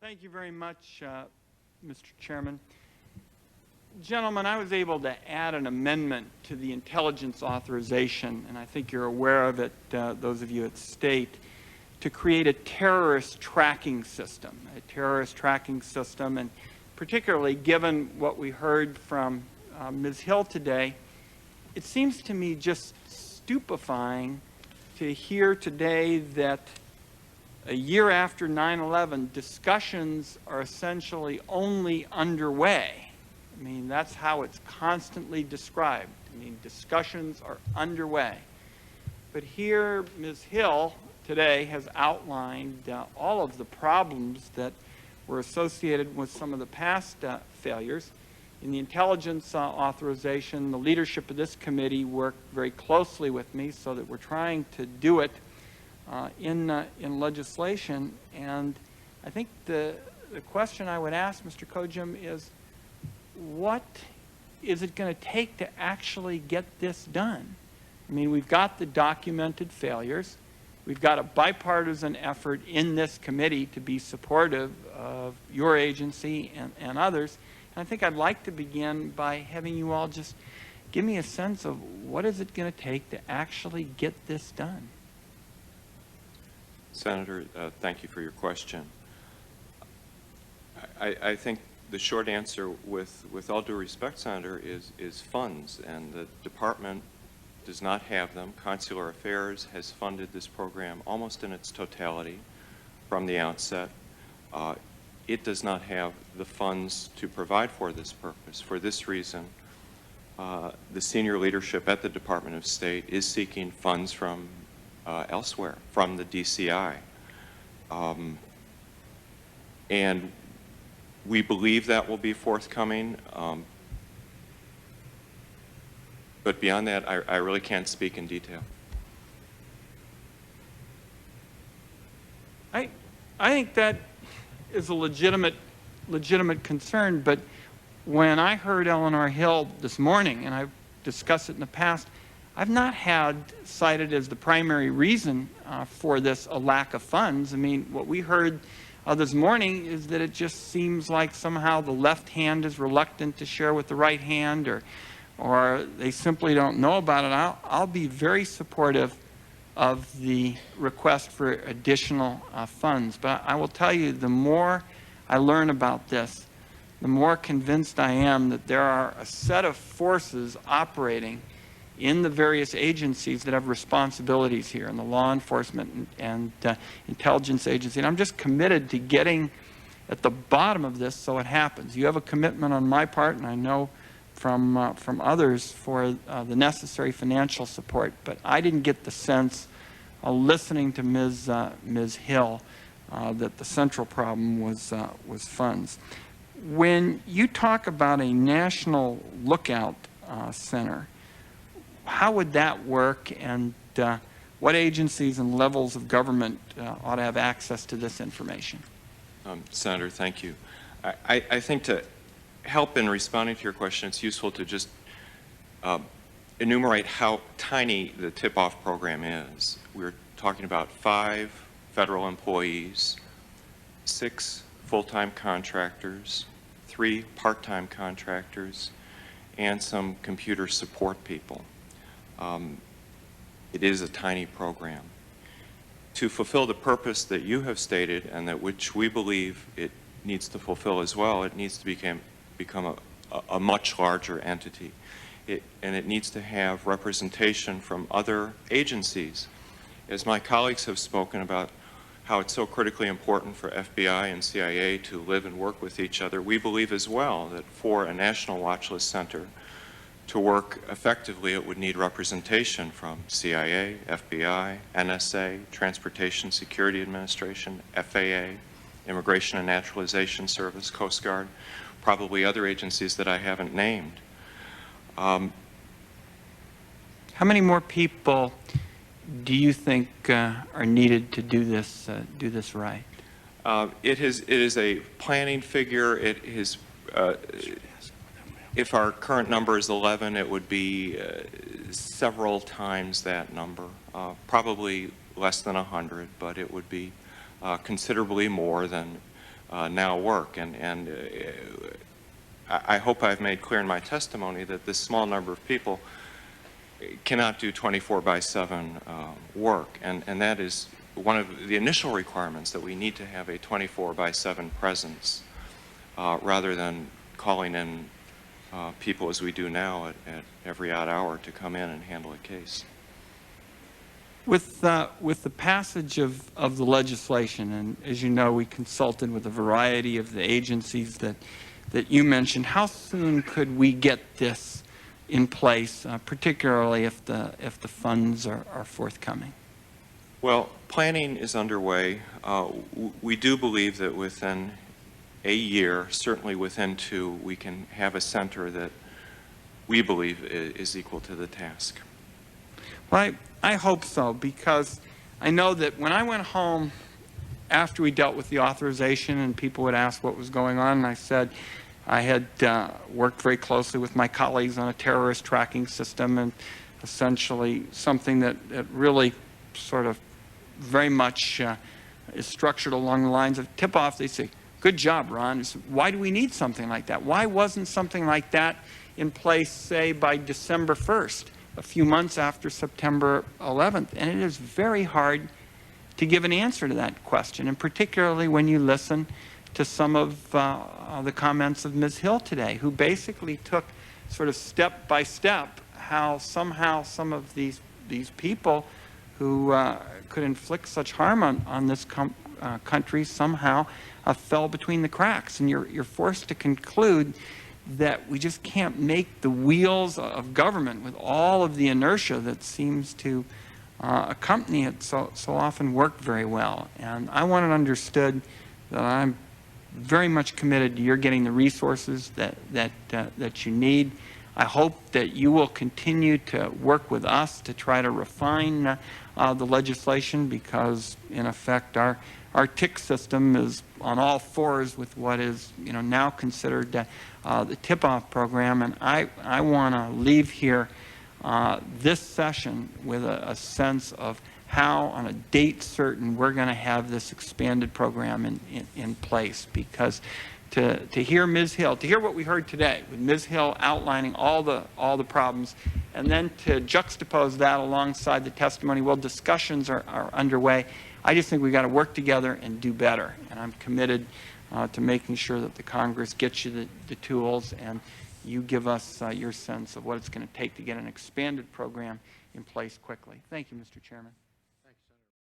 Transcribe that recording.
Thank you very much, Mr. Chairman. Gentlemen, I was able to add an amendment to the intelligence authorization, and I think you're aware of it, those of you at State, to create a terrorist tracking system, and particularly given what we heard from Ms. Hill today, it seems to me just stupefying to hear today that a year after 9/11, discussions are essentially only underway. I mean, that's how it's constantly described. I mean, discussions are underway. But here, Ms. Hill today has outlined all of the problems that were associated with some of the past failures. In the intelligence authorization, the leadership of this committee worked very closely with me so that we're trying to do it in legislation. And I think the question I would ask Mr. Kojim is, what is it going to take to actually get this done? I mean, we've got the documented failures. We've got a bipartisan effort in this committee to be supportive of your agency and others. And I think I'd like to begin by having you all just give me a sense of what is it going to take to actually get this done? Senator, thank you for your question. I think the short answer, with all due respect, Senator, is funds, and the department does not have them. Consular Affairs has funded this program almost in its totality from the outset. It does not have the funds to provide for this purpose. For this reason, the senior leadership at the Department of State is seeking funds from elsewhere, from the DCI. And we believe that will be forthcoming. But beyond that, I really can't speak in detail. I think that is a legitimate concern, but when I heard Eleanor Hill this morning, and I've discussed it in the past, I've not had cited as the primary reason for this a lack of funds. I mean, what we heard this morning is that it just seems like somehow the left hand is reluctant to share with the right hand, or they simply don't know about it. I'll be very supportive of the request for additional funds. But I will tell you, the more I learn about this, the more convinced I am that there are a set of forces operating in the various agencies that have responsibilities here, in the law enforcement and intelligence agency. And I'm just committed to getting at the bottom of this so it happens. You have a commitment on my part, and I know from others, for the necessary financial support. But I didn't get the sense, listening to Ms. Hill, that the central problem was funds. When you talk about a national lookout center, how would that work, and what agencies and levels of government ought to have access to this information? Senator, thank you. I think to help in responding to your question, it's useful to just enumerate how tiny the tip-off program is. We're talking about 5 federal employees, 6 full-time contractors, 3 part-time contractors, and some computer support people. It is a tiny program. To fulfill the purpose that you have stated, and that which we believe it needs to fulfill as well, it needs to become a much larger entity. And it needs to have representation from other agencies. As my colleagues have spoken about how it's so critically important for FBI and CIA to live and work with each other, we believe as well that for a national watch list center to work effectively, it would need representation from CIA, FBI, NSA, Transportation Security Administration, FAA, Immigration and Naturalization Service, Coast Guard, probably other agencies that I haven't named. How many more people do you think are needed to do this right? It is a planning figure. It is. If our current number is 11, it would be several times that number. Probably less than 100, but it would be considerably more than now work. And I hope I've made clear in my testimony that this small number of people cannot do 24/7 work, and that is one of the initial requirements, that we need to have a 24/7 presence rather than calling in people as we do now at every odd hour to come in and handle a case. With the passage of the legislation, and as you know, we consulted with a variety of the agencies that you mentioned, how soon could we get this in place, particularly if the funds are forthcoming? Well, planning is underway. We do believe that within a year, certainly within 2, we can have a center that we believe is equal to the task. Well, I hope so, because I know that when I went home after we dealt with the authorization and people would ask what was going on, and I said I had worked very closely with my colleagues on a terrorist tracking system, and essentially something that really sort of very much is structured along the lines of tip-off. They say, good job, Ron. Why do we need something like that? Why wasn't something like that in place, say, by December 1st, a few months after September 11th? And it is very hard to give an answer to that question, and particularly when you listen to some of the comments of Ms. Hill today, who basically took sort of step by step how somehow some of these people who could inflict such harm on this country somehow fell between the cracks. And you're forced to conclude that we just can't make the wheels of government, with all of the inertia that seems to accompany it, so often work very well. And I want it understood that I'm very much committed to your getting the resources that you need. I hope that you will continue to work with us to try to refine the legislation, because in effect our TIC system is on all fours with what is now considered the tip-off program. And I want to leave here this session with a sense of how, on a date certain, we're going to have this expanded program in place. Because to hear Ms. Hill, to hear what we heard today, with Ms. Hill outlining all the problems, and then to juxtapose that alongside the testimony, well, discussions are underway. I just think we've got to work together and do better. And I'm committed to making sure that the Congress gets you the tools, and you give us your sense of what it's going to take to get an expanded program in place quickly. Thank you, Mr. Chairman.